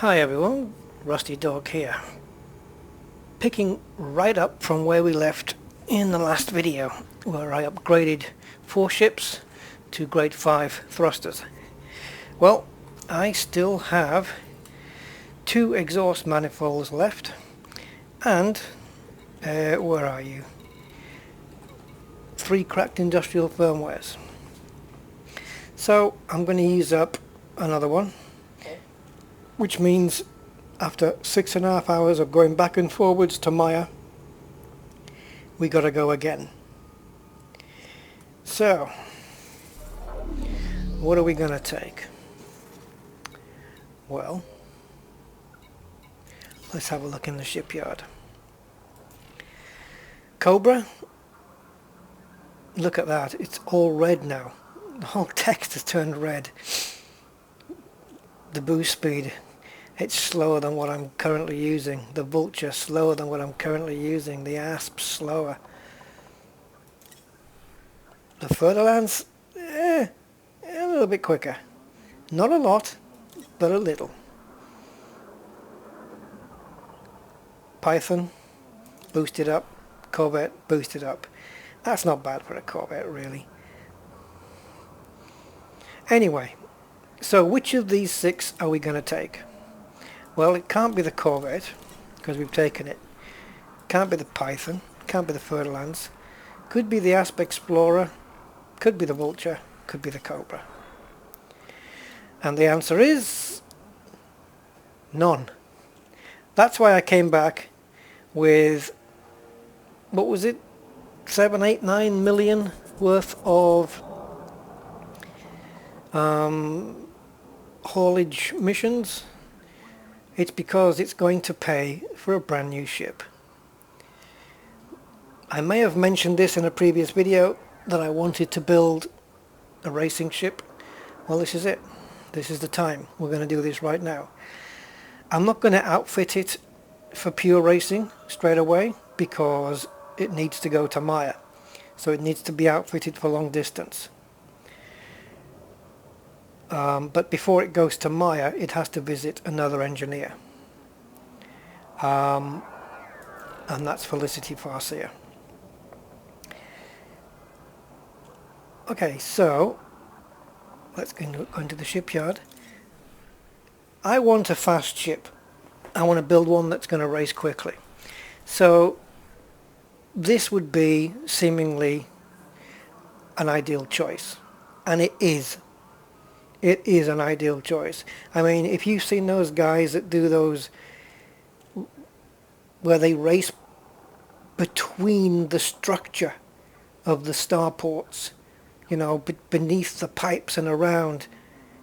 Hi everyone, Rusty Dog here. Picking right up from where we left in the last video, where I upgraded 4 ships to grade 5 thrusters. Well, I still have 2 exhaust manifolds left, and where are you? 3 cracked industrial firmwares. So I'm going to use up another one, which means after 6.5 hours of going back and forwards to Maya, we gotta go again. So, what are we gonna take? Well, let's have a look in the shipyard. Cobra, look at that, it's all red now. The whole text has turned red. The boost speed, it's slower than what I'm currently using. The Vulture, slower than what I'm currently using. The Asp, slower. The Fer-de-Lance, a little bit quicker. Not a lot, but a little. Python, boosted up. Corvette, boosted up. That's not bad for a Corvette, really. Anyway, so which of these 6 are we going to take? Well, it can't be the Corvette, because we've taken it. Can't be the Python, can't be the Fer-de-Lance. Could be the Asp Explorer, could be the Vulture, could be the Cobra. And the answer is none. That's why I came back with, what was it, 7, 8, 9 million worth of haulage missions. It's because it's going to pay for a brand new ship. I may have mentioned this in a previous video that I wanted to build a racing ship. Well, this is it. This is the time. We're going to do this right now. I'm not going to outfit it for pure racing straight away because it needs to go to Maya. So it needs to be outfitted for long distance. But before it goes to Maya, it has to visit another engineer. And that's Felicity Farseer. Okay, so let's go into the shipyard. I want a fast ship. I want to build one that's going to race quickly. So this would be seemingly an ideal choice. And it is. It is an ideal choice. I mean, if you've seen those guys that do those, where they race between the structure of the starports, you know, beneath the pipes and around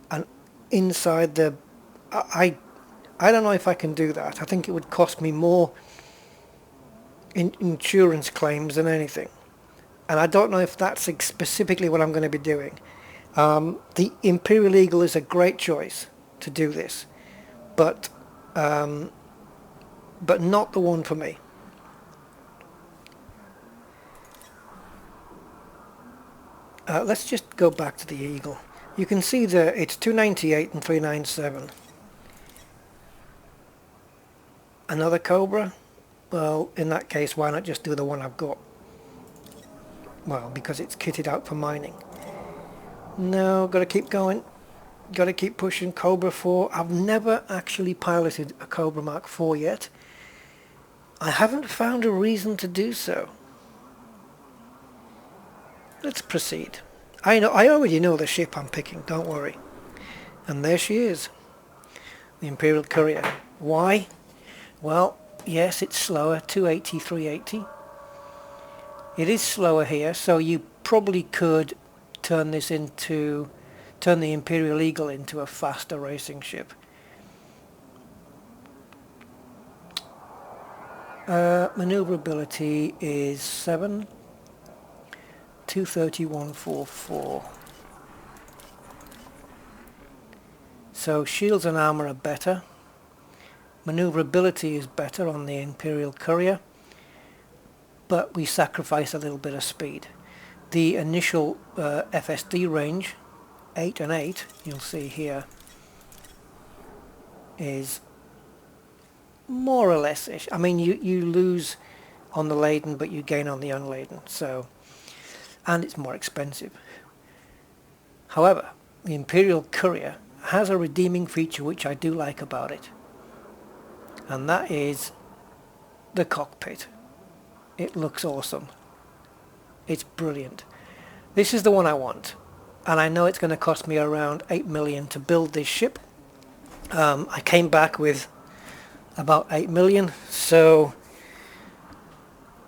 and inside the... I don't know if I can do that. I think it would cost me more in insurance claims than anything. And I don't know if that's specifically what I'm going to be doing. The Imperial Eagle is a great choice to do this, but not the one for me. Let's just go back to the Eagle. You can see there it's 298 and 397. Another Cobra? Well, in that case, why not just do the one I've got? Well, because it's kitted out for mining. No, gotta keep going. Gotta keep pushing. Cobra 4. I've never actually piloted a Cobra Mark 4 yet. I haven't found a reason to do so. Let's proceed. I already know the ship I'm picking, don't worry. And there she is. The Imperial Courier. Why? Well, yes, it's slower. 280, 380. It is slower here, so you probably could turn the Imperial Eagle into a faster racing ship. Maneuverability is 7, 230, 144. So shields and armor are better. Maneuverability is better on the Imperial Courier, but we sacrifice a little bit of speed. The initial FSD range, 8 and 8, you'll see here, is more or less-ish. I mean, you lose on the laden, but you gain on the unladen. So, and it's more expensive. However, the Imperial Courier has a redeeming feature which I do like about it, and that is the cockpit. It looks awesome. It's brilliant. This is the one I want, and I know it's going to cost me around 8 million to build this ship. I came back with about 8 million, so,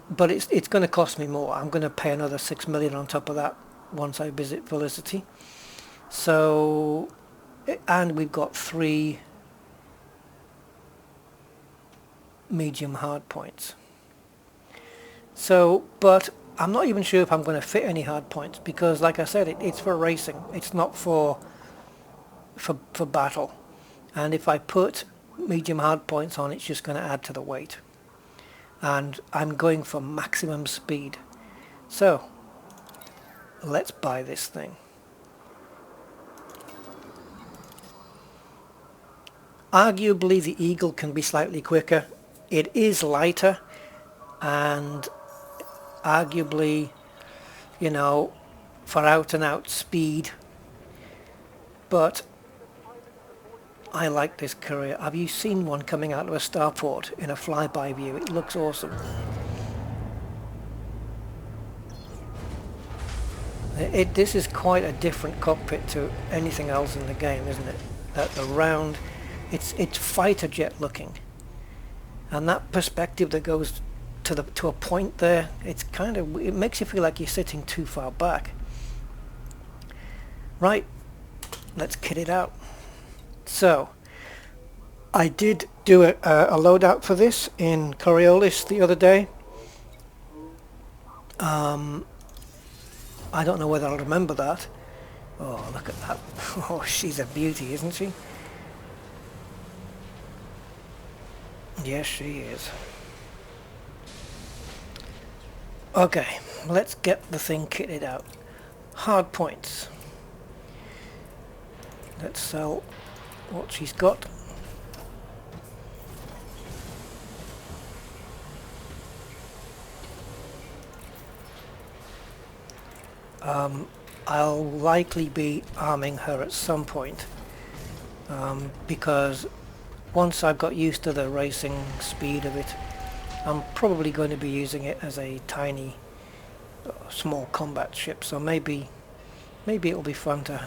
but it's going to cost me more. I'm going to pay another 6 million on top of that once I visit Felicity. So, and we've got 3 medium hard points. So, but I'm not even sure if I'm going to fit any hard points, because like I said, it's for racing. It's not for battle. And if I put medium hard points on, it's just going to add to the weight. And I'm going for maximum speed. So, let's buy this thing. Arguably the Eagle can be slightly quicker. It is lighter, and arguably, you know, for out and out speed, but I like this Courier. Have you seen one coming out of a starport in a flyby view? It looks awesome. This is quite a different cockpit to anything else in the game, isn't it? The round, it's fighter jet looking, and that perspective that goes to a point there, it makes you feel like you're sitting too far back. Right, let's kit it out. So, I did do a loadout for this in Coriolis the other day. I don't know whether I'll remember that. Oh, look at that. Oh, she's a beauty, isn't she? Yes, she is. Okay, let's get the thing kitted out. Hard points. Let's sell what she's got. I'll likely be arming her at some point, because once I've got used to the racing speed of it, I'm probably going to be using it as a tiny, small combat ship. So maybe it'll be fun to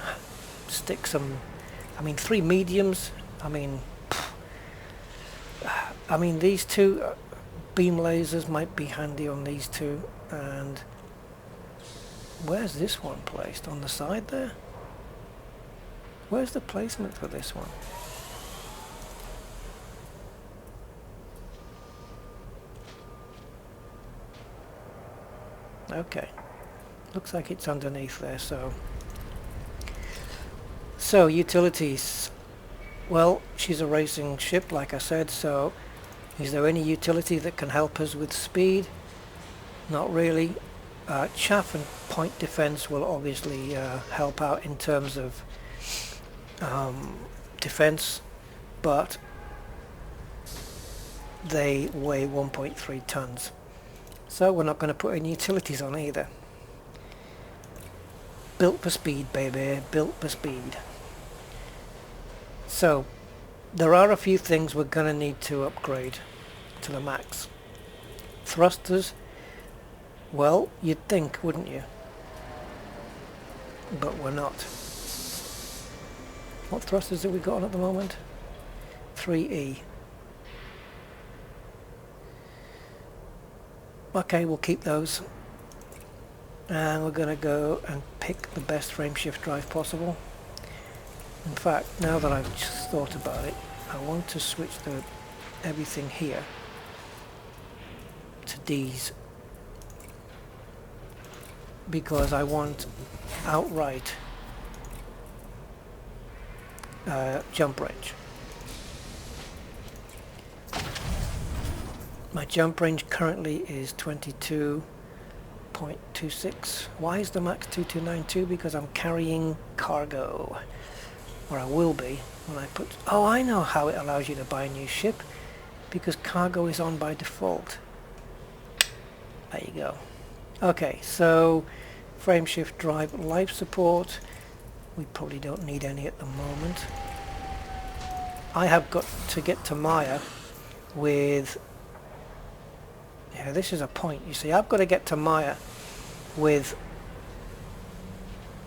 stick some. I mean, 3 mediums. I mean, these 2 beam lasers might be handy on these 2. And where's this one placed? On the side there? Where's the placement for this one? Okay, looks like it's underneath there. So utilities. Well, she's a racing ship, like I said, so is there any utility that can help us with speed? Not really. Chaff and point defense will obviously help out in terms of defense, but they weigh 1.3 tons. So we're not going to put any utilities on either. Built for speed, baby. Built for speed. So there are a few things we're going to need to upgrade to the max. Thrusters. Well, you'd think, wouldn't you? But we're not. What thrusters have we got on at the moment? 3E. Okay, we'll keep those. And we're going to go and pick the best frameshift drive possible. In fact, now that I've just thought about it, I want to switch everything here to D's, because I want outright jump range. My jump range currently is 22.26. Why is the max 2292? Because I'm carrying cargo, or I will be when I put. Oh, I know how it allows you to buy a new ship, because cargo is on by default. There you go. Okay, so frame shift drive life support. We probably don't need any at the moment. I have got to get to Maya with... Yeah, this is a point. You see, I've got to get to Maya with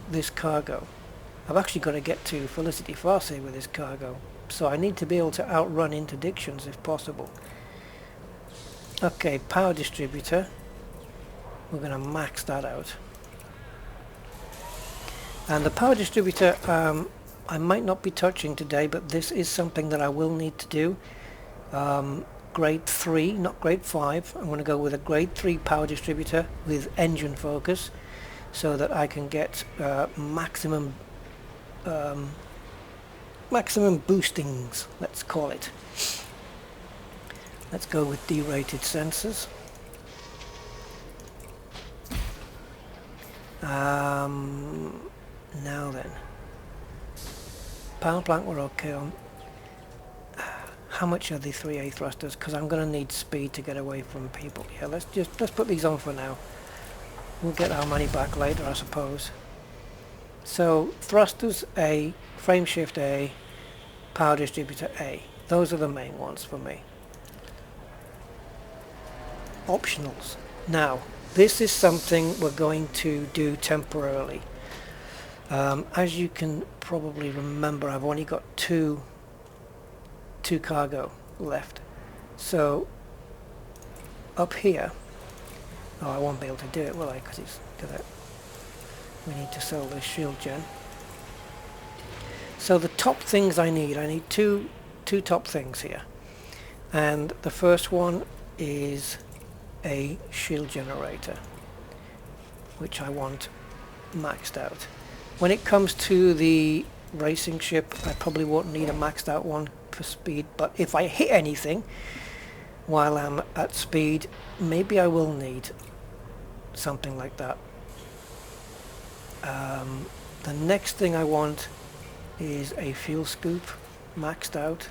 this cargo. I've actually got to get to Felicity Farsi with this cargo. So I need to be able to outrun interdictions if possible. Okay, power distributor. We're going to max that out. And the power distributor, I might not be touching today, but this is something that I will need to do. Grade 3, not grade 5. I'm going to go with a grade 3 power distributor with engine focus so that I can get maximum boostings, let's call it. Let's go with derated sensors. Now then, power plant we're okay on. How much are the 3A thrusters? Because I'm going to need speed to get away from people. Yeah, let's put these on for now. We'll get our money back later, I suppose. So thrusters A, frame shift A, power distributor A. Those are the main ones for me. Optionals. Now, this is something we're going to do temporarily. As you can probably remember, I've only got two cargo left. So up here, oh, I won't be able to do it, will I? Because it's we need to sell this shield gen. So the top things I need two top things here, and the first one is a shield generator, which I want maxed out. When it comes to the racing ship, I probably won't need a maxed out one for speed, but if I hit anything while I'm at speed, maybe I will need something like that. The next thing I want is a fuel scoop maxed out.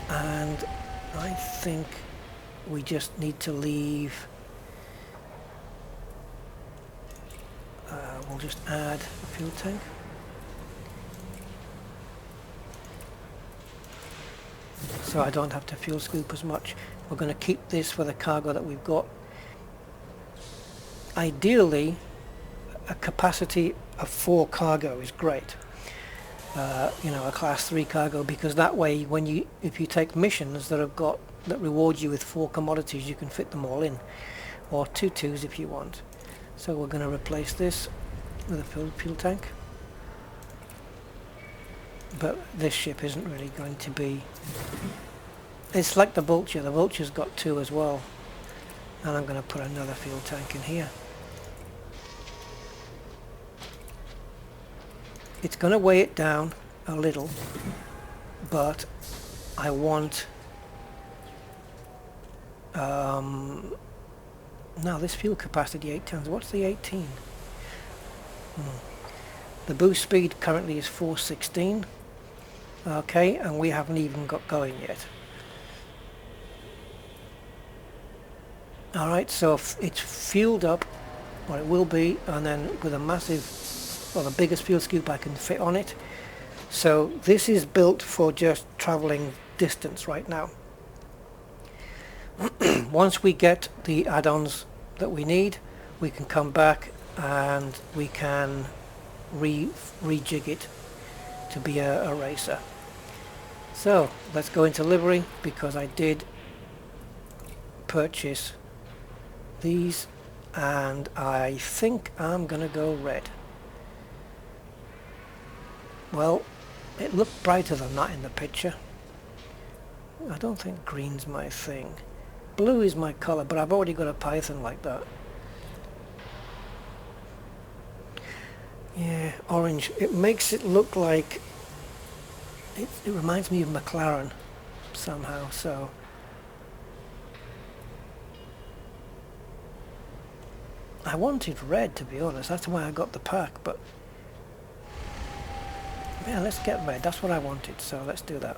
And I think we just need to leave, we'll just add a fuel tank. So I don't have to fuel scoop as much. We're going to keep this for the cargo that we've got. Ideally, a capacity of 4 cargo is great. You know, a class 3 cargo, because that way if you take missions that reward you with 4 commodities, you can fit them all in, or 2 2s if you want. So we're going to replace this with a fuel tank, but this ship isn't really going to be, it's like the Vulture. The Vulture's got 2 as well, and I'm going to put another fuel tank in here. It's going to weigh it down a little, but I want now this fuel capacity 8 tons. What's the 18? The boost speed currently is 416. Okay, and we haven't even got going yet. Alright, so if it's fueled up, or it will be, and then with a massive, well, the biggest fuel scoop I can fit on it. So this is built for just traveling distance right now. Once we get the add-ons that we need, we can come back and we can rejig it to be a racer. So let's go into livery, because I did purchase these, and I think I'm gonna go red. Well, it looked brighter than that in the picture. I don't think green's my thing. Blue is my colour, but I've already got a Python like that. Yeah, orange. It makes it look like... It reminds me of McLaren somehow, so... I wanted red, to be honest. That's why I got the pack, but yeah, let's get red. That's what I wanted, so let's do that.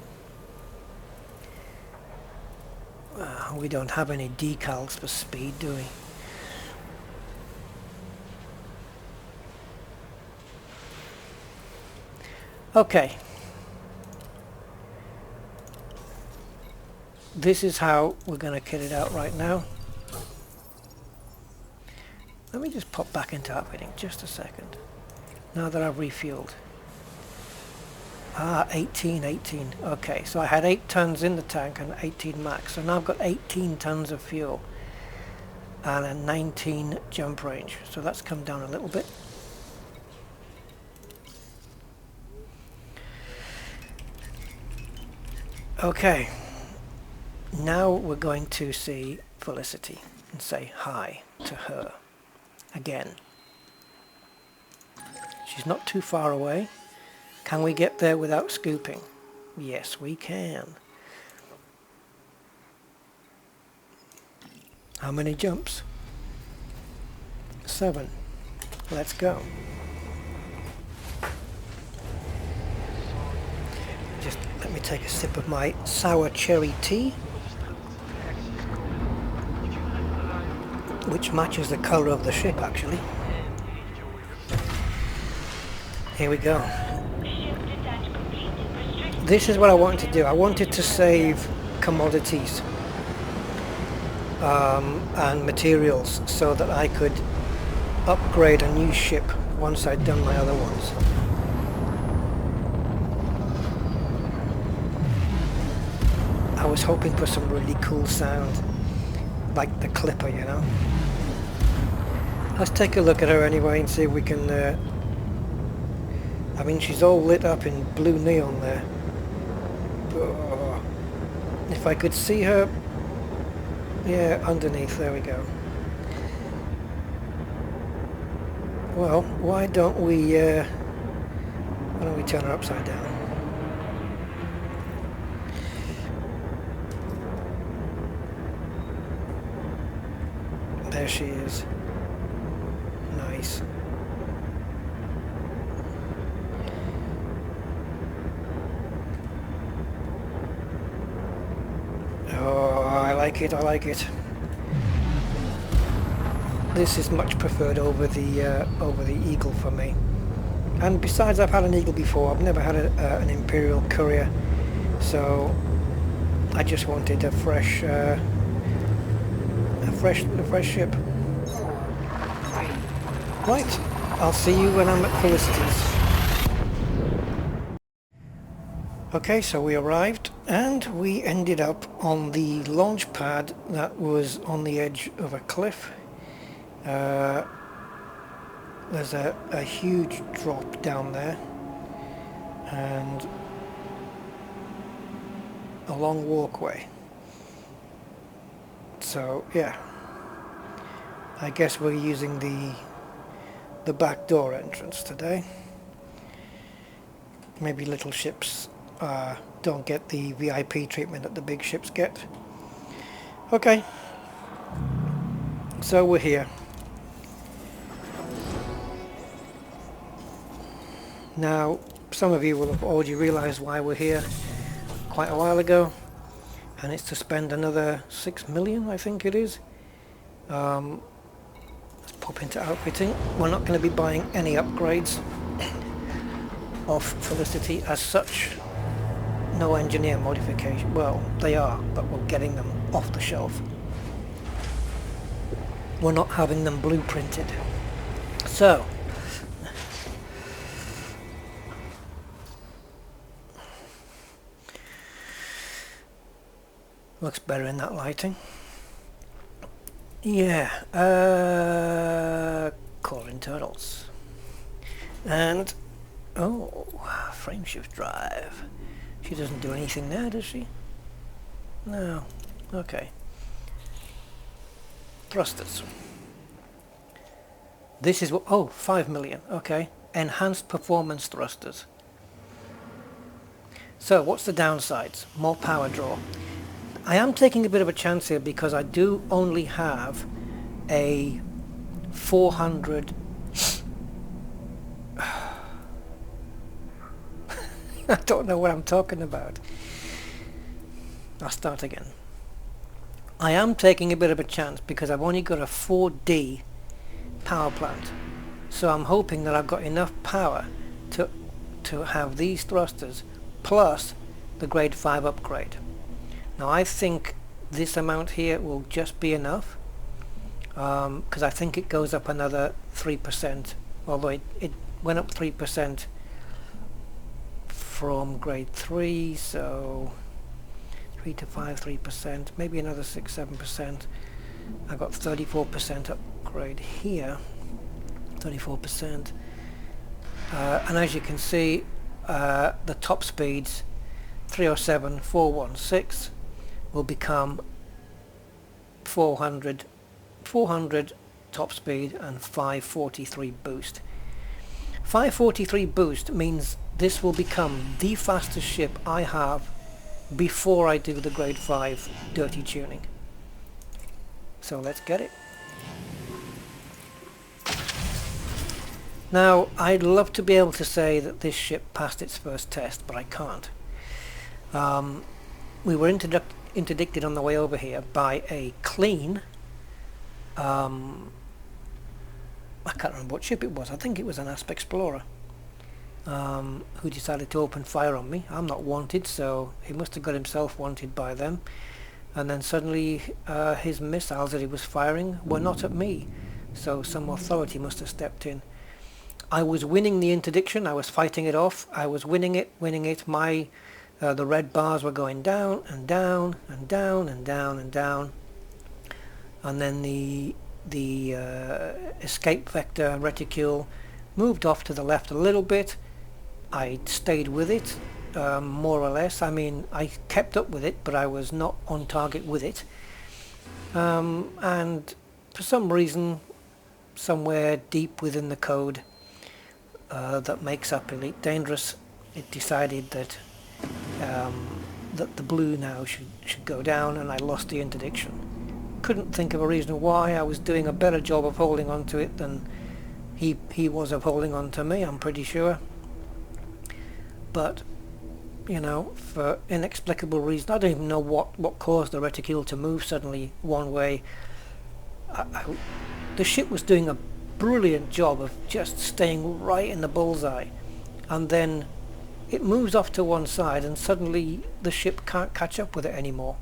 We don't have any decals for speed, do we? Okay. This is how we're going to kit it out right now. Let me just pop back into outfitting just a second. Now that I've refueled. 18. Okay, so I had 8 tons in the tank and 18 max. So now I've got 18 tons of fuel and a 19 jump range. So that's come down a little bit. Okay, now we're going to see Felicity and say hi to her again. She's not too far away. Can we get there without scooping? Yes, we can. How many jumps? 7. Let's go. Just let me take a sip of my sour cherry tea, which matches the colour of the ship actually. Here we go. This is what I wanted to do. I wanted to save commodities and materials so that I could upgrade a new ship once I'd done my other ones. I was hoping for some really cool sound, like the Clipper, you know. Let's take a look at her anyway and see if we can... I mean, she's all lit up in blue neon there. Oh, if I could see her... Yeah, underneath, there we go. Well, why don't we turn her upside down? There she is. Nice. Oh, I like it, I like it. This is much preferred over the Eagle for me. And besides, I've had an Eagle before. I've never had an Imperial Courier, so I just wanted a fresh ship. Right, I'll see you when I'm at Felicity's. Okay, so we arrived and we ended up on the launch pad that was on the edge of a cliff. There's a huge drop down there and a long walkway. So yeah, I guess we're using the back door entrance today. Maybe little ships don't get the VIP treatment that the big ships get. Okay, so we're here. Now, some of you will have already realised why we're here quite a while ago, and it's to spend another 6 million, I think it is. Let's pop into outfitting. We're not going to be buying any upgrades of Felicity as such. No engineer modification. Well, they are, but we're getting them off the shelf. We're not having them blueprinted. So, looks better in that lighting. Yeah, calling turtles. And, oh, frameshift drive. She doesn't do anything there, does she? No. Okay. Thrusters. This is what... Oh, 5 million. Okay. Enhanced performance thrusters. So, what's the downsides? More power draw. I am taking a bit of a chance here because I do only have a 400. I don't know what I'm talking about. I'll start again. I am taking a bit of a chance because I've only got a 4D power plant. So I'm hoping that I've got enough power to have these thrusters plus the grade 5 upgrade. Now I think this amount here will just be enough because I think it goes up another 3%, although it went up 3% from grade 3, so 3 to 5, 3%, maybe another 6, 7%. I got 34% upgrade here, 34%. And as you can see, the top speeds 307, 416 will become 400 top speed and 543 boost. 543 boost means this will become the fastest ship I have before I do the grade 5 dirty tuning. So let's get it. Now I'd love to be able to say that this ship passed its first test, but I can't. We were interdicted on the way over here by a clean, I can't remember what ship it was. I think it was an Asp Explorer, who decided to open fire on me. I'm not wanted, so he must have got himself wanted by them. And then suddenly his missiles that he was firing were not at me, so some authority must have stepped in. I was winning the interdiction. I was fighting it off. I was winning it. My the red bars were going down and down and down and down and down, and then the escape vector reticule moved off to the left a little bit. I stayed with it, more or less. I mean, I kept up with it, but I was not on target with it. And for some reason, somewhere deep within the code that makes up Elite Dangerous, it decided that that the blue now should go down, and I lost the interdiction. Couldn't think of a reason why. I was doing a better job of holding on to it than he was of holding on to me, I'm pretty sure. But, you know, for inexplicable reason, I don't even know what caused the reticule to move suddenly one way. The ship was doing a brilliant job of just staying right in the bullseye, and then it moves off to one side and suddenly the ship can't catch up with it anymore.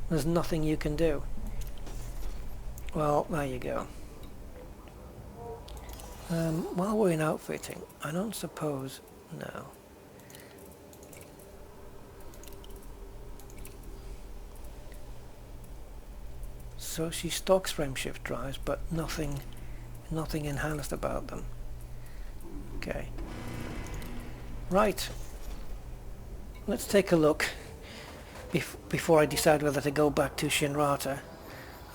There's nothing you can do. Well, there you go. While we're in outfitting, I don't suppose... no. So she stocks frameshift drives, but nothing enhanced about them. Okay. Right. Let's take a look before I decide whether to go back to Shinrarta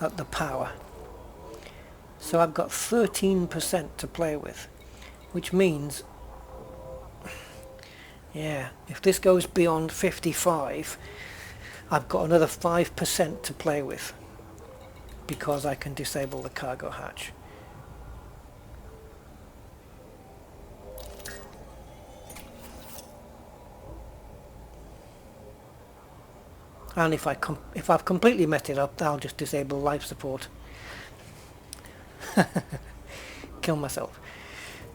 at the power. So I've got 13% to play with, which means, yeah, if this goes beyond 55, I've got another 5% to play with, because I can disable the cargo hatch. And if I've completely messed it up, I'll just disable life support. Kill myself.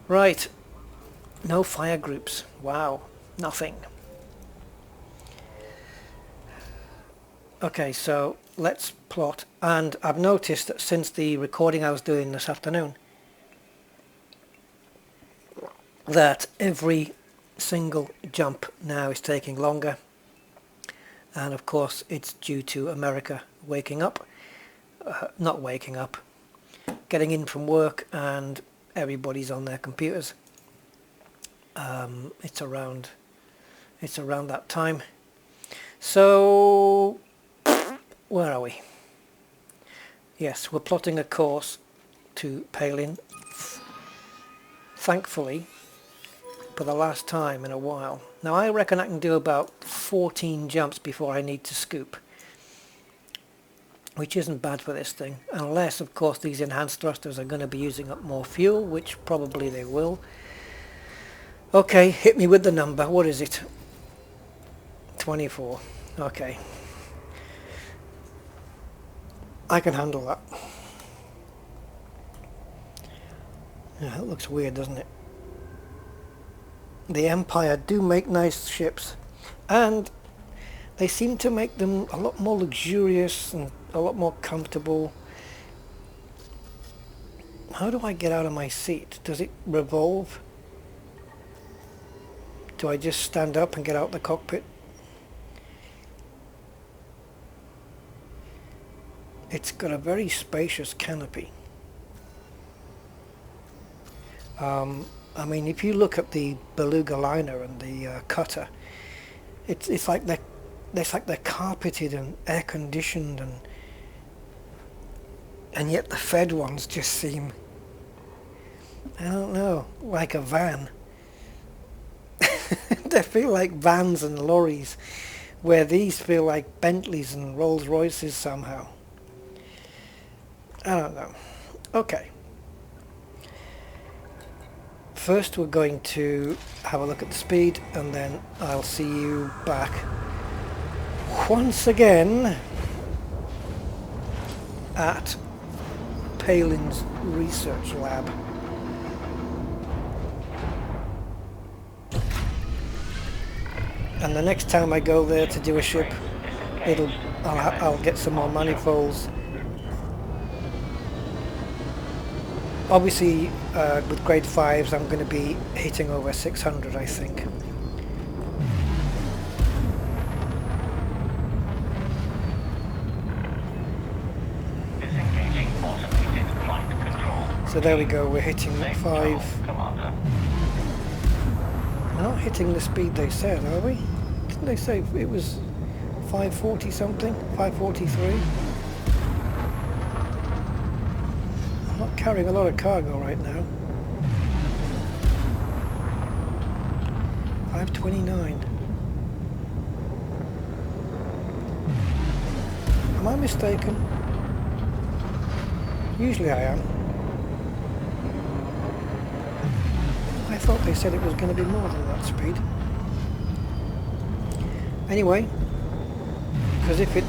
Right. No fire groups. Wow. Nothing. Okay, so let's plot. And I've noticed that since the recording I was doing this afternoon, that every single jump now is taking longer. And of course it's due to America waking up, not waking up, getting in from work, and everybody's on their computers. It's around that time. So where are we? Yes, we're plotting a course to Palin. Thankfully, for the last time in a while. Now I reckon I can do about 14 jumps before I need to scoop. which isn't bad for this thing, unless of course these enhanced thrusters are going to be using up more fuel, which probably they will. Okay, hit me with the number. What is it? 24. Okay, I can handle that. Yeah, that looks weird, doesn't it? The Empire do make nice ships, and they seem to make them a lot more luxurious and a lot more comfortable. How do I get out of my seat? Does it revolve? Do I just stand up and get out the cockpit? It's got a very spacious canopy. I mean, if you look at the Beluga liner and the cutter, it's like they're carpeted and air conditioned, and yet the Fed ones just seem, I don't know, like a van. They feel like vans and lorries, where these feel like Bentleys and Rolls Royces somehow. I don't know. Okay. First we're going to have a look at the speed, and then I'll see you back once again at Palin's research lab. And the next time I go there to do a ship, I'll get some more manifolds. Obviously, with grade 5s, I'm going to be hitting over 600, I think. So there we go, we're hitting 5. We're not hitting the speed they said, are we? Didn't they say it was 540 something? 543? I'm not carrying a lot of cargo right now. 529. Am I mistaken? Usually I am. I thought they said it was going to be more than that speed. Anyway, because if it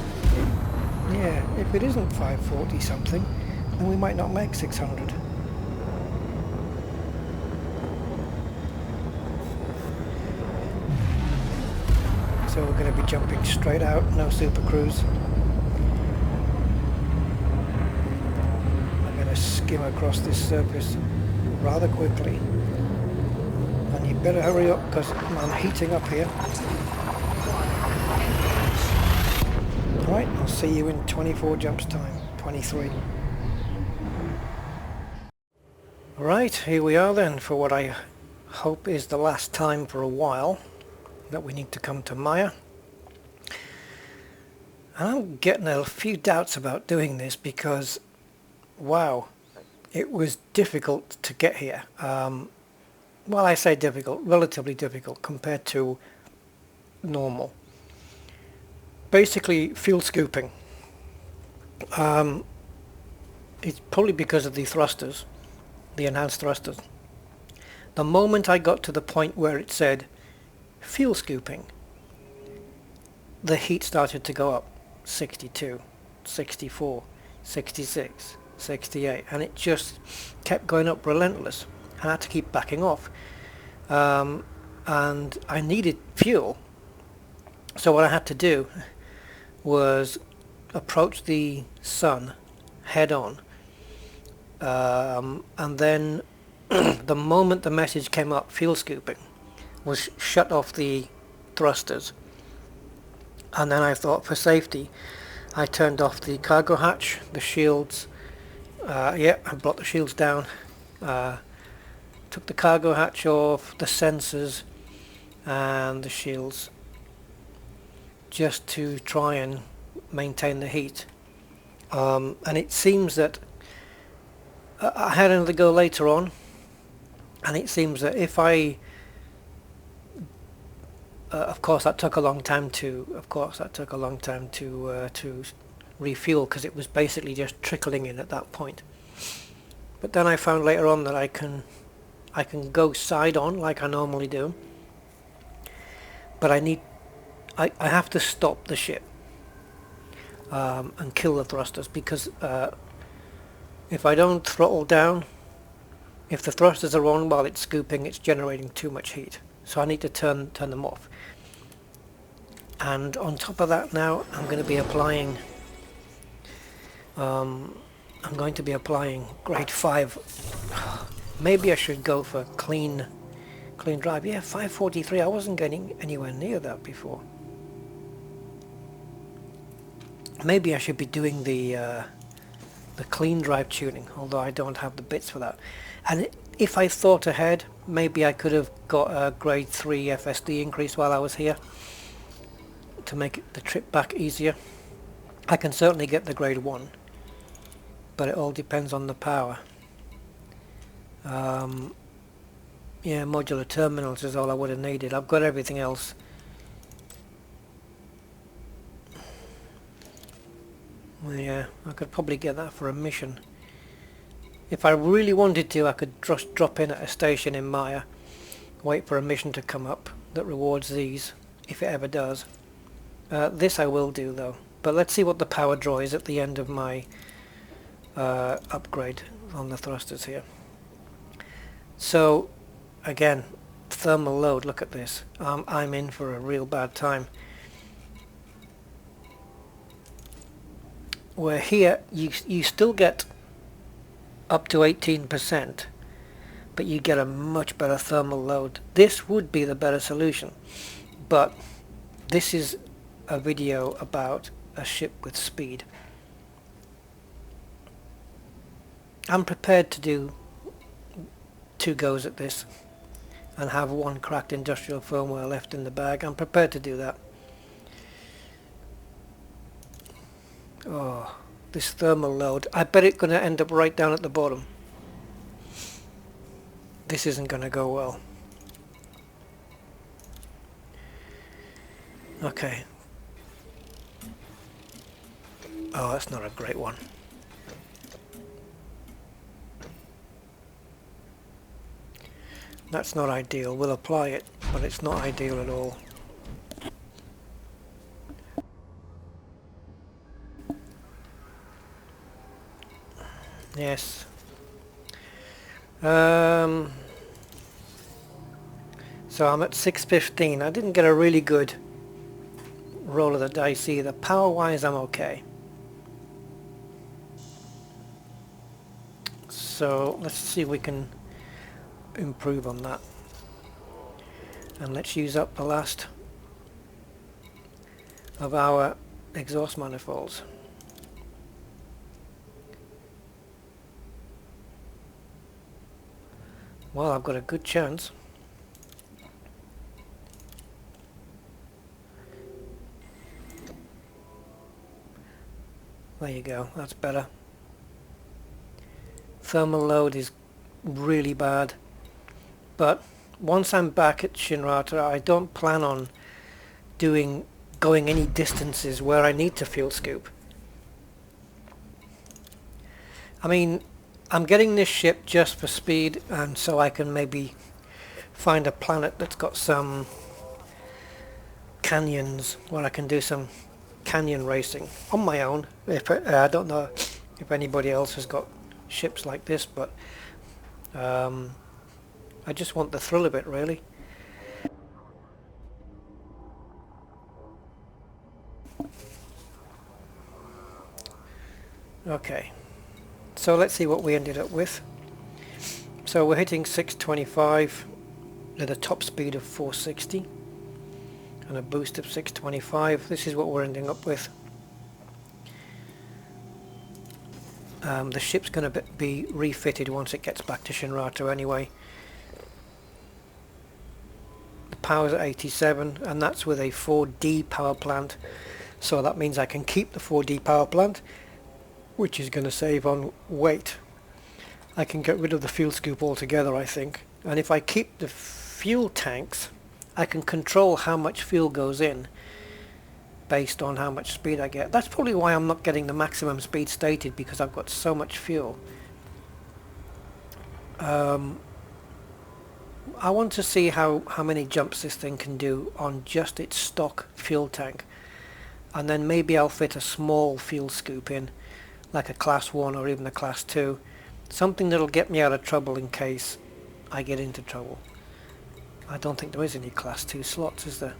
isn't 540 something, then we might not make 600. So we're going to be jumping straight out, no super cruise. I'm going to skim across this surface rather quickly. And you better hurry up because I'm heating up here. Right, I'll see you in 24 jumps time. 23. Right, here we are then for what I hope is the last time for a while that we need to come to Maya. And I'm getting a few doubts about doing this because, wow, it was difficult to get here. Well, I say difficult, relatively difficult compared to normal. Basically, fuel scooping. It's probably because of the thrusters, the enhanced thrusters. The moment I got to the point where it said fuel scooping, the heat started to go up. 62, 64, 66, 68, and it just kept going up relentless. I had to keep backing off, and I needed fuel, so what I had to do was approach the sun head on, and then the moment the message came up, fuel scooping, was shut off the thrusters. And then I thought, for safety, I turned off the cargo hatch, the shields. I brought the shields down, took the cargo hatch off, the sensors and the shields, just to try and maintain the heat. And it seems that I had another go later on, and it seems that if I of course that took a long time to refuel because it was basically just trickling in at that point. But then I found later on that I can go side on like I normally do, but I have to stop the ship and kill the thrusters, because if I don't throttle down, if the thrusters are on while it's scooping, it's generating too much heat. So I need to turn them off. And on top of that, now I'm going to be applying grade 5. Maybe I should go for clean drive. Yeah, 543. I wasn't getting anywhere near that before. Maybe I should be doing the clean drive tuning, although I don't have the bits for that. And if I thought ahead, maybe I could have got a grade 3 FSD increase while I was here to make the trip back easier. I can certainly get the grade 1, but it all depends on the power. Yeah, modular terminals is all I would have needed. I've got everything else. Well, yeah, I could probably get that for a mission. If I really wanted to, I could just drop in at a station in Maya, wait for a mission to come up that rewards these, if it ever does. This I will do though, but let's see what the power draw is at the end of my upgrade on the thrusters here. So again, thermal load, look at this. I'm in for a real bad time. Where here you still get up to 18%, but you get a much better thermal load. This would be the better solution, but this is a video about a ship with speed. I'm prepared to do 2 goes at this and have 1 cracked industrial firmware left in the bag. I'm prepared to do that. Oh, this thermal load. I bet it's going to end up right down at the bottom. This isn't going to go well. Okay. Oh, that's not a great one. That's not ideal. We'll apply it, but it's not ideal at all. Yes. So I'm at 615. I didn't get a really good roll of the dice either. Power wise I'm okay. So let's see if we can improve on that. And let's use up the last of our exhaust manifolds. Well, I've got a good chance. There you go, that's better. Thermal load is really bad, but once I'm back at Shinrata, I don't plan on going any distances where I need to fuel scoop. I mean, I'm getting this ship just for speed, and so I can maybe find a planet that's got some canyons where I can do some canyon racing on my own. I don't know if anybody else has got ships like this, but I just want the thrill of it, really. Okay. So let's see what we ended up with. So we're hitting 625 at a top speed of 460 and a boost of 625. This is what we're ending up with. The ship's going to be refitted once it gets back to Shinrata anyway. The power's at 87, and that's with a 4D power plant. So that means I can keep the 4D power plant, which is going to save on weight. I can get rid of the fuel scoop altogether, I think. And if I keep the fuel tanks, I can control how much fuel goes in based on how much speed I get. That's probably why I'm not getting the maximum speed stated, because I've got so much fuel. I want to see how many jumps this thing can do on just its stock fuel tank, and then maybe I'll fit a small fuel scoop in, like a class 1 or even a class 2, something that'll get me out of trouble in case I get into trouble. I don't think there is any class 2 slots, is there?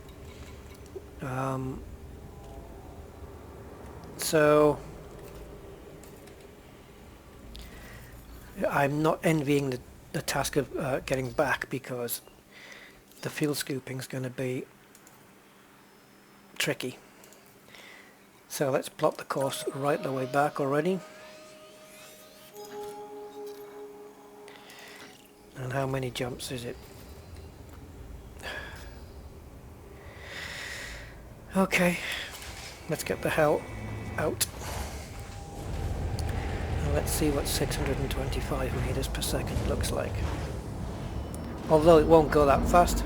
So I'm not envying the task of getting back, because the fuel scooping is going to be tricky. So let's plot the course right the way back already. And how many jumps is it? Okay, let's get the hell out. And let's see what 625 meters per second looks like. Although it won't go that fast.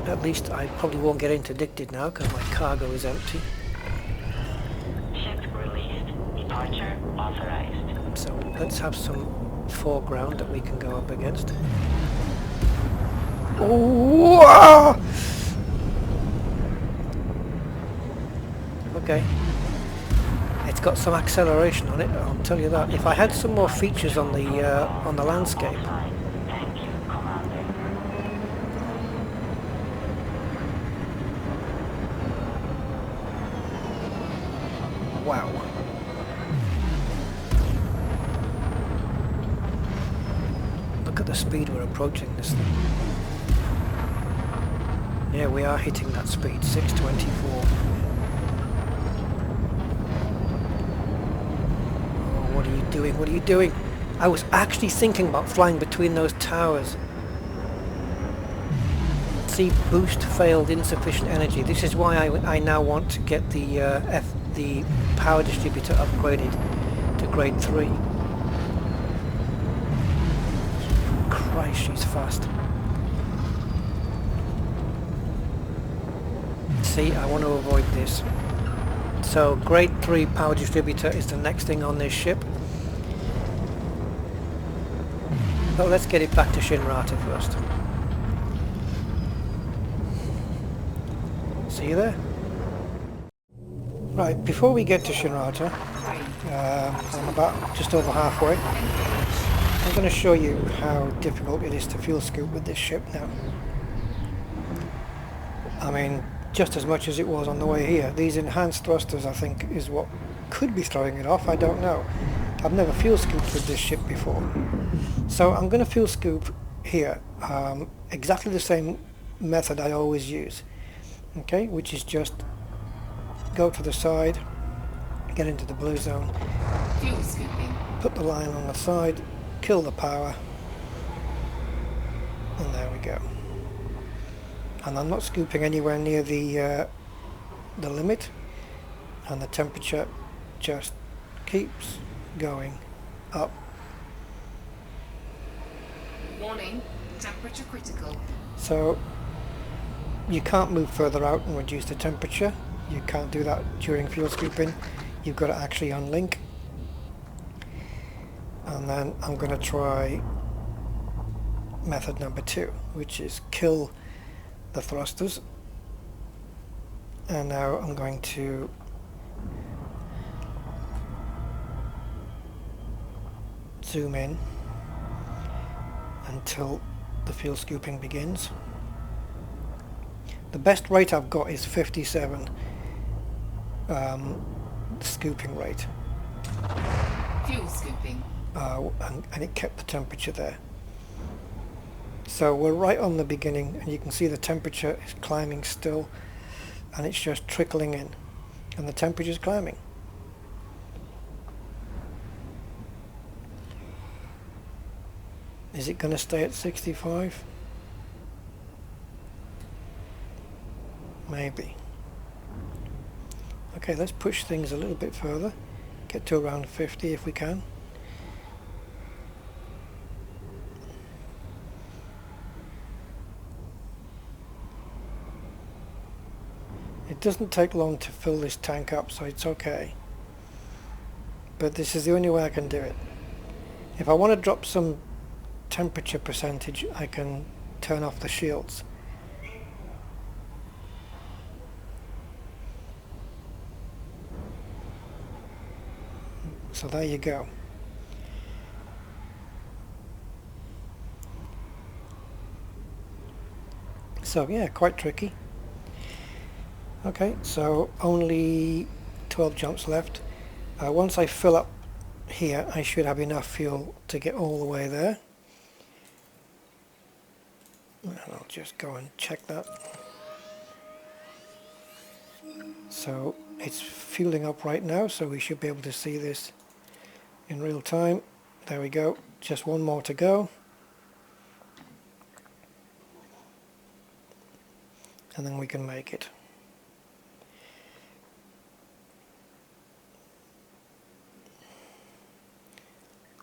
At least I probably won't get interdicted now because my cargo is empty. Ship released. Departure authorized. So let's have some foreground that we can go up against. Oh! Okay. It's got some acceleration on it, I'll tell you that. If I had some more features on the landscape. Thank you, Commander. Wow. Look at the speed we're approaching this thing. Yeah, we are hitting that speed, 624. Oh, what are you doing? What are you doing? I was actually thinking about flying between those towers. See, boost failed, insufficient energy. This is why I now want to get the power distributor upgraded to grade 3. Christ, she's fast. See, I want to avoid this. So grade 3 power distributor is the next thing on this ship. But let's get it back to Shinrarta first. See you there? Right, before we get to Shinrarta, I'm about just over halfway. I'm going to show you how difficult it is to fuel scoop with this ship now. I mean, just as much as it was on the way here. These enhanced thrusters, I think, is what could be throwing it off. I don't know. I've never fuel scooped with this ship before. So I'm going to fuel scoop here. Exactly the same method I always use. Okay, which is just go to the side, get into the blue zone, Fuel scooping. put the line on the side, kill the power, and there we go. And I'm not scooping anywhere near the limit, and the temperature just keeps going up. Warning, temperature critical. So you can't move further out and reduce the temperature. You can't do that during fuel scooping. You've got to actually unlink. And then I'm going to try method number 2, which is kill the thrusters. And now I'm going to zoom in until the fuel scooping begins. The best rate I've got is 57 scooping rate. Fuel scooping. And it kept the temperature there. So we're right on the beginning, and you can see the temperature is climbing still, and it's just trickling in, and the temperature is climbing. Is it going to stay at 65? Maybe. Okay, let's push things a little bit further, get to around 50 if we can. It doesn't take long to fill this tank up, so it's okay. But this is the only way I can do it. If I want to drop some temperature percentage, I can turn off the shields. So there you go. So yeah, quite tricky. Okay, so only 12 jumps left. Once I fill up here, I should have enough fuel to get all the way there. And I'll just go and check that. So it's fueling up right now, so we should be able to see this in real time. There we go, just one more to go. And then we can make it.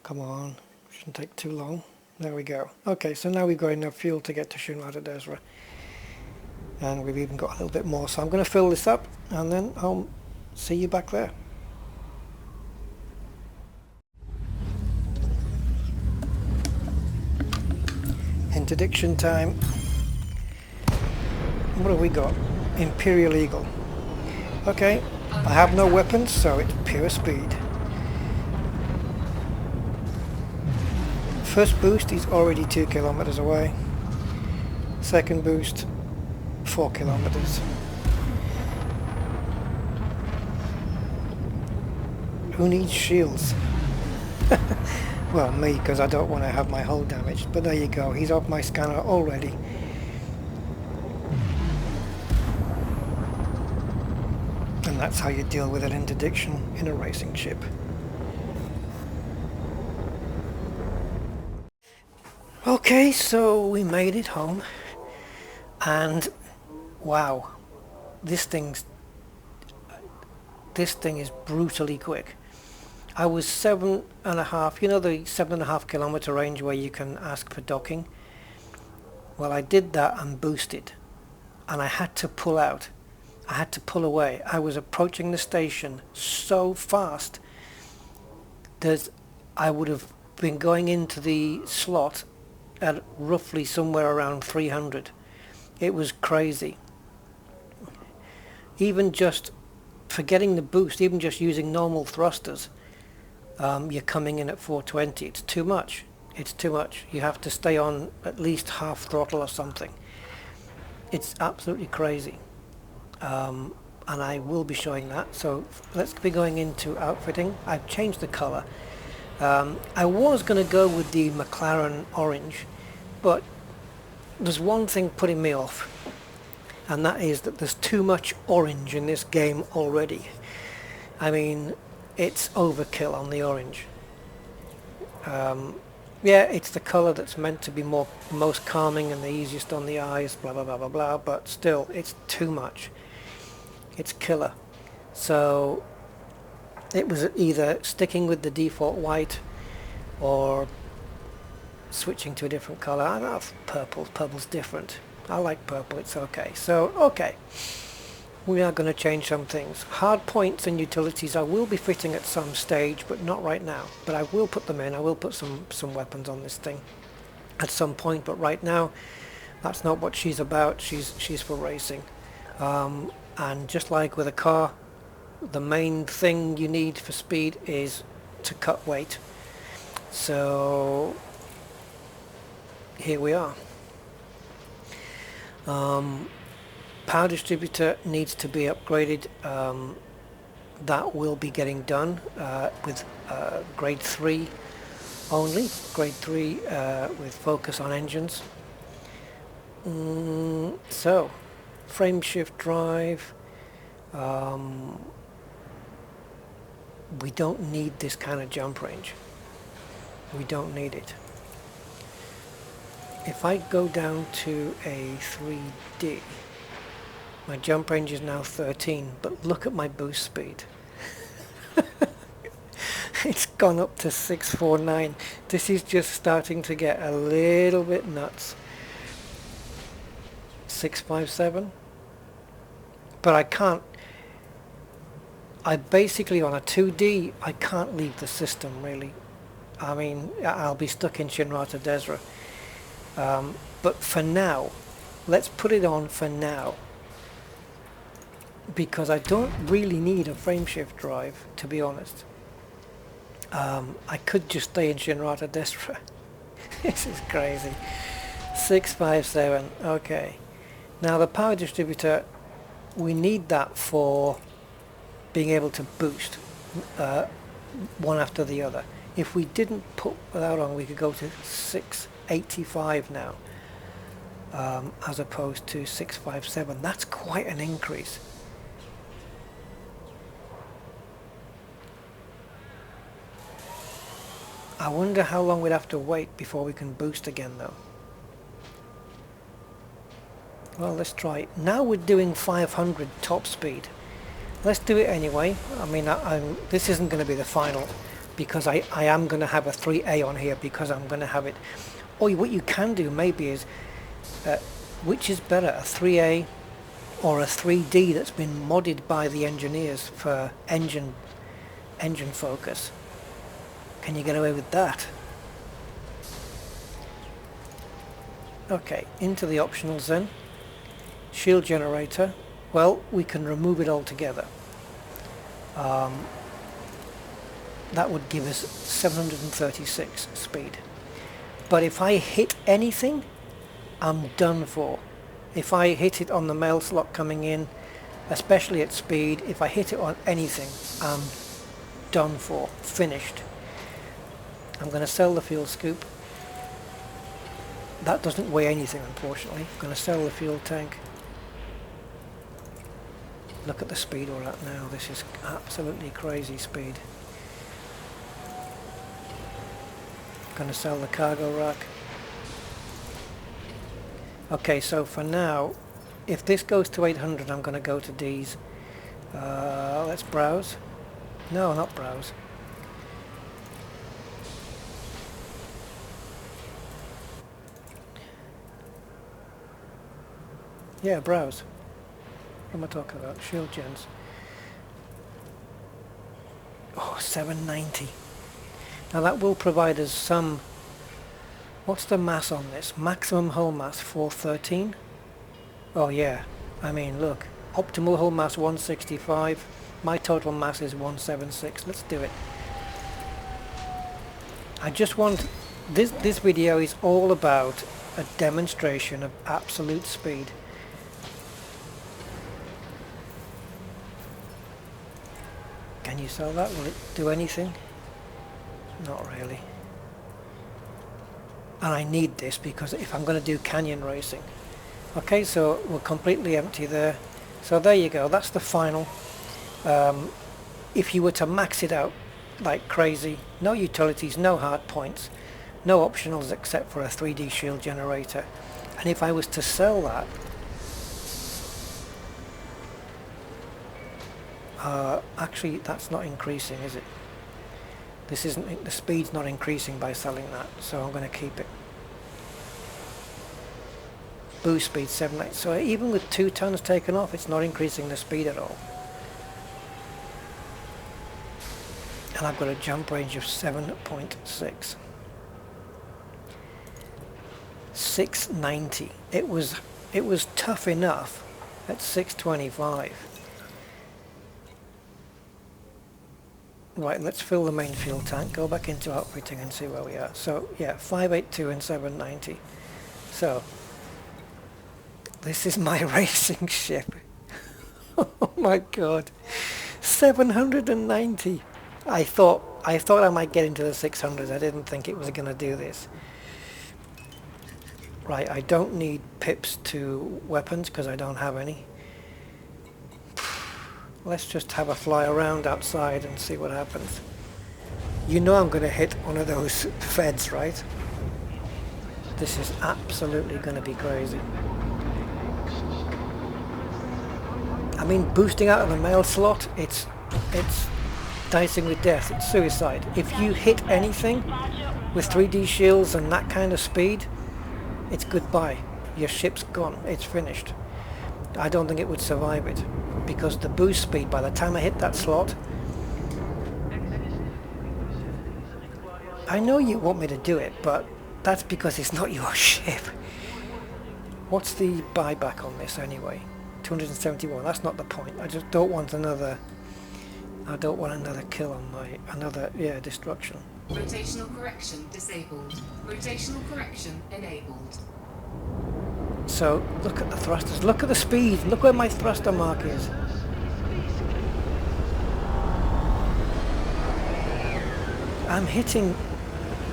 Come on, shouldn't take too long. There we go. Okay, so now we've got enough fuel to get to Shunlata Desra. And we've even got a little bit more. So I'm going to fill this up and then I'll see you back there. Interdiction time. What have we got? Imperial Eagle. Okay, I have no weapons, so it's pure speed. First boost is already 2 kilometers away. Second boost, 4 kilometers. Who needs shields? Well, me, because I don't want to have my hull damaged. But there you go, he's off my scanner already. And that's how you deal with an interdiction in a racing ship. Okay, so we made it home, and wow, this thing is brutally quick. I was 7.5, you know the 7.5 kilometer range where you can ask for docking? Well, I did that and boosted, and I had to pull out. I had to pull away. I was approaching the station so fast that I would have been going into the slot at roughly somewhere around 300. It was crazy. Even just forgetting the boost, even just using normal thrusters, you're coming in at 420. It's too much. It's too much. You have to stay on at least half throttle or something. It's absolutely crazy. And I will be showing that. So let's be going into outfitting. I've changed the color. I was going to go with the McLaren orange, but there's one thing putting me off, and that is that there's too much orange in this game already. I mean, it's overkill on the orange. Yeah, it's the color that's meant to be most calming and the easiest on the eyes, blah blah blah blah blah, but still, it's too much. It's killer. So it was either sticking with the default white or switching to a different color. I love purple. Purple's different. I like purple. It's okay. So, okay. We are going to change some things. Hard points and utilities I will be fitting at some stage, but not right now. But I will put them in. I will put some weapons on this thing at some point, but right now that's not what she's about. She's for racing. And just like with a car, the main thing you need for speed is to cut weight. So here we are. Power distributor needs to be upgraded. That will be getting done with grade 3 only. Grade 3 with focus on engines. So frame shift drive. We don't need this kind of jump range. We don't need it. If I go down to a 3D, my jump range is now 13, but look at my boost speed. It's gone up to 649. This is just starting to get a little bit nuts. 657. but I can't. I basically, on a 2D, I can't leave the system really. I mean, I'll be stuck in Shinrata Desra. But for now, let's put it on for now. Because I don't really need a frameshift drive, to be honest. I could just stay in Shinrata Desra. This is crazy. 657, okay. Now the power distributor, we need that for being able to boost one after the other. If we didn't put that on, we could go to 685 now, as opposed to 657. That's quite an increase. I wonder how long we'd have to wait before we can boost again though. Well, let's try it. Now we're doing 500 top speed. Let's do it anyway. I mean, this isn't going to be the final, because I am going to have a 3A on here, because I'm going to have it. Or what you can do maybe is, which is better, a 3A or a 3D that's been modded by the engineers for engine focus. Can you get away with that? Okay, into the optionals then. Shield generator. Well, we can remove it altogether. That would give us 736 speed. But if I hit anything, I'm done for. If I hit it on the mail slot coming in, especially at speed, if I hit it on anything, I'm done for. Finished. I'm going to sell the fuel scoop. That doesn't weigh anything, unfortunately. I'm going to sell the fuel tank. Look at the speed we're at now. This is absolutely crazy speed. Going to sell the cargo rack. Okay, so for now, if this goes to 800, I'm going to go to D's. Let's browse. No, not browse. Yeah, browse. What am I talking about? Shield gens. Oh, 790. Now that will provide us some... What's the mass on this? Maximum hull mass 413. Oh yeah. I mean, look. Optimal hull mass 165. My total mass is 176. Let's do it. I just want... This video is all about a demonstration of absolute speed. Can you sell that? Will it do anything? Not really. And I need this because if I'm going to do canyon racing. Okay, so we're completely empty there. So there you go, that's the final. If you were to max it out like crazy, no utilities, no hard points, no optionals except for a 3D shield generator. And if I was to sell that, actually that's not increasing, is it? This isn't, the speed's not increasing by selling that, so I'm going to keep it. Boost speed 7.8, so even with 2 tons taken off, it's not increasing the speed at all. And I've got a jump range of 7.6. 690. It was tough enough at 625. Right, let's fill the main fuel tank, go back into outfitting and see where we are. So yeah, 582 and 790. So this is my racing ship. Oh my god. 790. I thought I might get into the 600s. I didn't think it was going to do this. Right, I don't need pips to weapons because I don't have any. Let's just have a fly around outside and see what happens. You know I'm going to hit one of those feds, right? This is absolutely going to be crazy. I mean, boosting out of the mail slot, it's dicing with death, it's suicide. If you hit anything with 3D shields and that kind of speed, it's goodbye. Your ship's gone, it's finished. I don't think it would survive it. because the boost speed, by the time I hit that slot, I know you want me to do it, but that's because it's not your ship. What's the buyback on this anyway? 271, that's not the point. I just don't want another... I don't want another kill on my... destruction. Rotational correction disabled. Rotational correction enabled. So, look at the thrusters, look at the speed, look where my thruster mark is.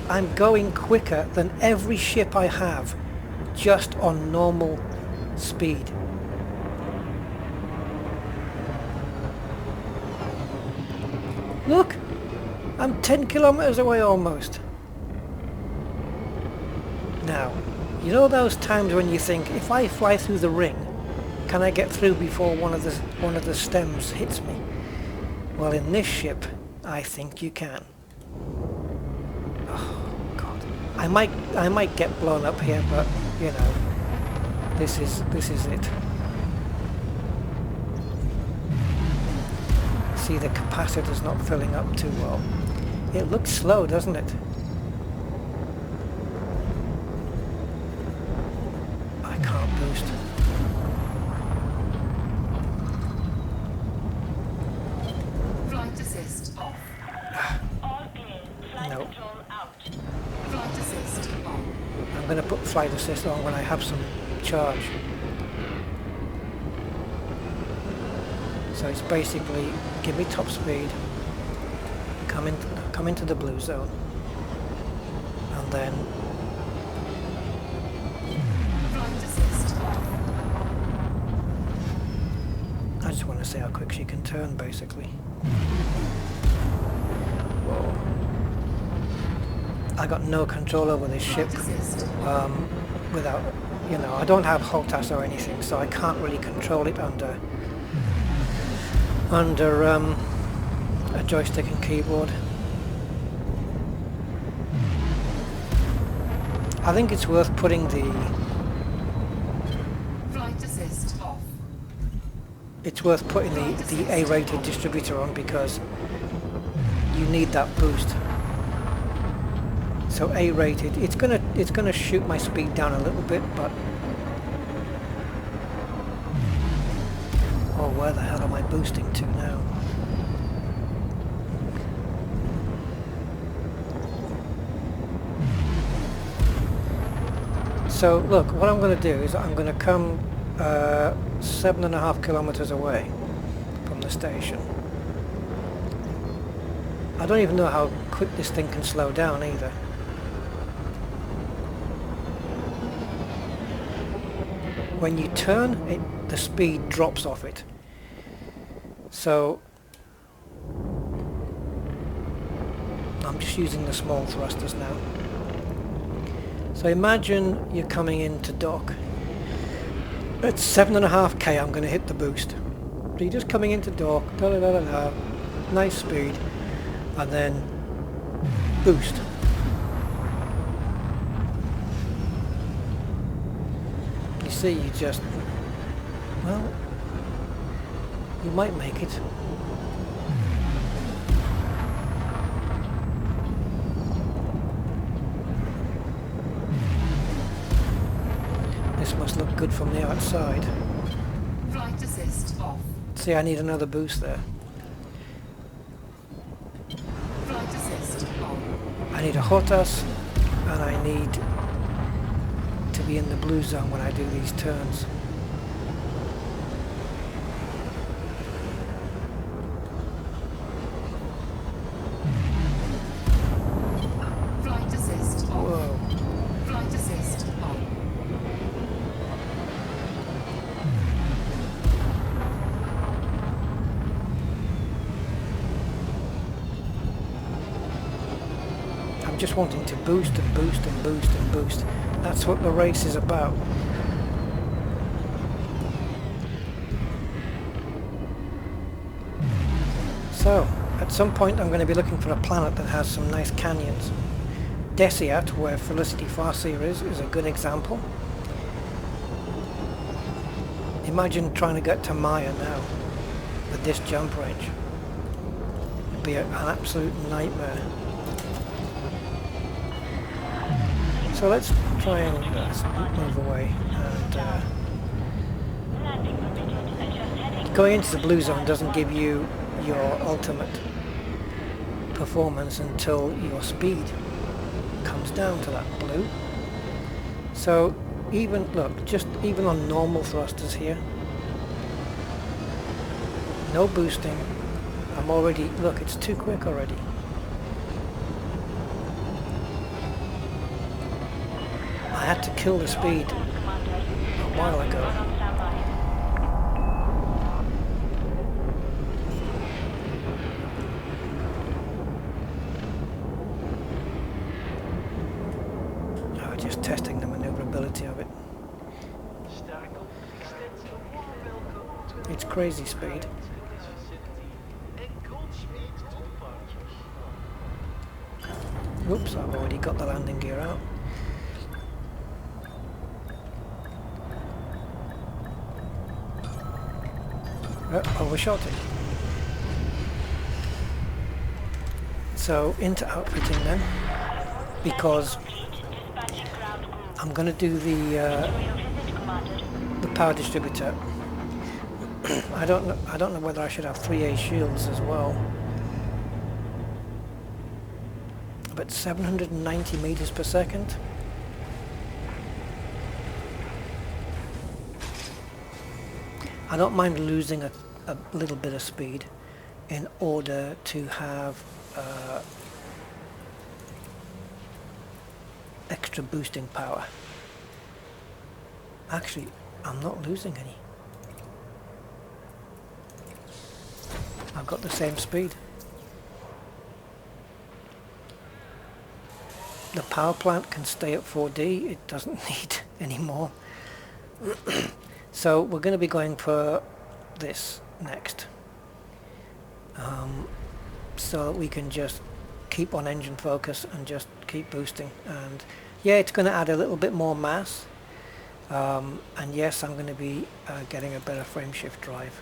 I'm going quicker than every ship I have, just on normal speed. Look! I'm 10 kilometers away almost. Now, you know those times when you think, if I fly through the ring, can I get through before one of the stems hits me? Well, in this ship, I think you can. Oh God, I might get blown up here, but you know, this is it. See, the capacitor's not filling up too well. It looks slow, doesn't it? I can't boost. Flight assist off. All clear. Flight No. control out. Flight assist on. I'm going to put flight assist on when I have some charge. So it's basically, give me top speed, come into the blue zone, and then Flight assist off. I just want to see how quick she can turn, basically. Whoa. I got no control over this ship Flight assist. without, you know, I don't have HOTAS or anything, so I can't really control it under a joystick and keyboard. I think it's worth putting Flight assist off. the A-rated distributor on, because you need that boost. So A-rated, it's gonna shoot my speed down a little bit, but oh, where the hell am I boosting to now? So look, what I'm going to do is I'm going to come 7.5 kilometers away from the station. I don't even know how quick this thing can slow down either. When you turn, the speed drops off it. So I'm just using the small thrusters now. So imagine you're coming into dock. At 7.5k I'm going to hit the boost. So you're just coming into dock, nice speed, and then boost. You see, you just, well, you might make it. This must look good from the outside. Flight assist off. See, I need another boost there. Flight assist on. I need a HOTAS, and I need to be in the blue zone when I do these turns. Flight assist off. Whoa. Flight assist on. I'm just wanting to boost and boost and boost and boost. That's what the race is about. So, at some point I'm going to be looking for a planet that has some nice canyons. Desiat, where Felicity Farseer is a good example. Imagine trying to get to Maya now. with this jump range. It'd be an absolute nightmare. So let's try and move away. And Landing permitted. Adjust heading. going into the blue zone doesn't give you your ultimate performance until your speed comes down to that blue. So even, look, just even on normal thrusters here, no boosting, I'm already, look, it's too quick already. I had to kill the speed Commander. a while ago. On standby. Oh, just testing the maneuverability of it. It's crazy speed. Oops, I've already got the landing gear out. Overshot it. So into outfitting then, because Dispatching ground crew. I'm going to do Enjoy your visit, Commander. the power distributor. I don't know whether I should have 3A shields as well. But 790 meters per second. I don't mind losing a little bit of speed in order to have extra boosting power. Actually, I'm not losing any. I've got the same speed. The power plant can stay at 4D, it doesn't need any more. So we're going to be going for this next. So that we can just keep on engine focus and just keep boosting. And yeah, it's going to add a little bit more mass. And yes, I'm going to be getting a better frame shift drive.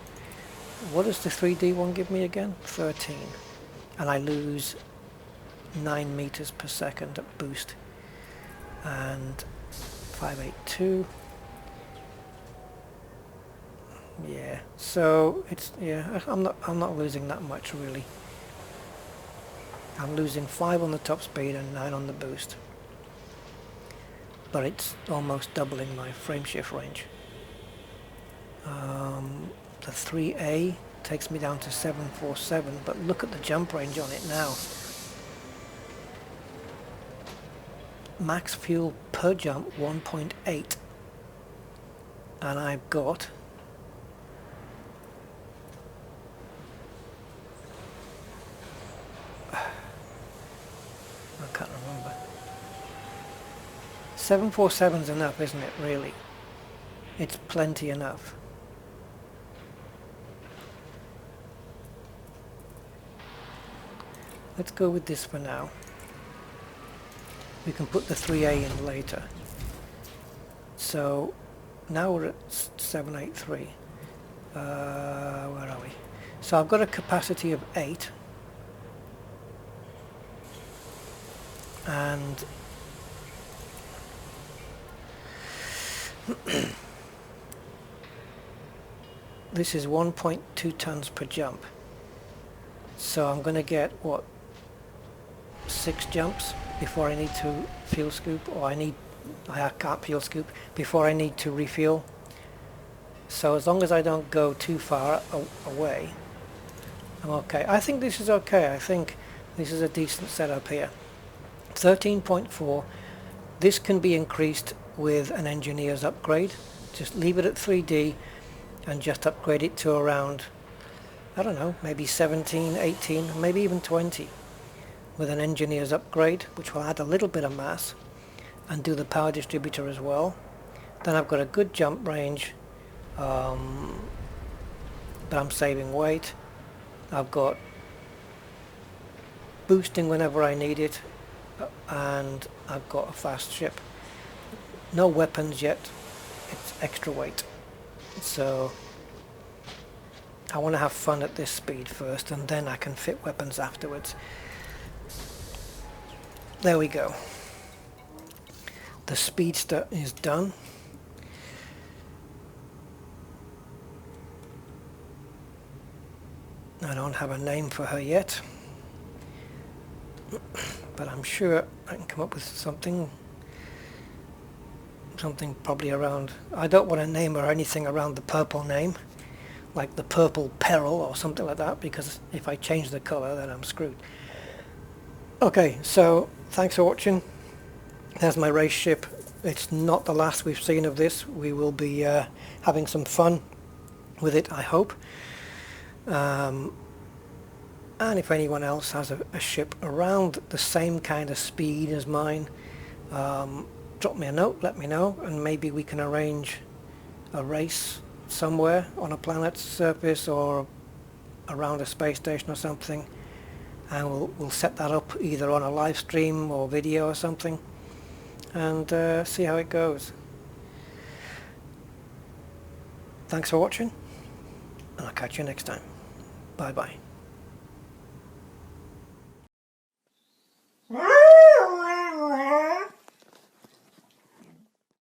What does the 3D one give me again? 13. And I lose 9 meters per second at boost. And 582. Yeah, so it's, yeah, I'm not losing that much really. I'm losing 5 on the top speed and 9 on the boost. But it's almost doubling my frame shift range. The 3A takes me down to 747, but look at the jump range on it now. Max fuel per jump 1.8, and I've got I can't remember. 747's enough, isn't it, really? It's plenty enough. Let's go with this for now. We can put the 3A in later. So now we're at 783. Where are we? So I've got a capacity of 8. And this is 1.2 tons per jump. So I'm going to get, what, 6 jumps before I need to fuel scoop, or I can't fuel scoop before I need to refuel. So as long as I don't go too far away, I'm okay. I think this is okay. I think this is a decent setup here. 13.4. This can be increased with an engineer's upgrade. Just leave it at 3D and just upgrade it to around, I don't know, maybe 17, 18, maybe even 20 with an engineer's upgrade, which will add a little bit of mass and do the power distributor as well. Then I've got a good jump range, but I'm saving weight. I've got boosting whenever I need it, and I've got a fast ship. No weapons yet, it's extra weight. So I want to have fun at this speed first, and then I can fit weapons afterwards. There we go. The speedster is done. I don't have a name for her yet, but I'm sure I can come up with something probably around, I don't want to name her anything around the purple name, like the Purple Peril or something like that, because if I change the color then I'm screwed. Okay, so thanks for watching. There's my race ship. It's not the last we've seen of this. We will be having some fun with it, I hope. And if anyone else has a ship around the same kind of speed as mine, drop me a note, let me know, and maybe we can arrange a race somewhere on a planet's surface or around a space station or something, and we'll set that up either on a live stream or video or something, and see how it goes. Thanks for watching, and I'll catch you next time. Bye bye.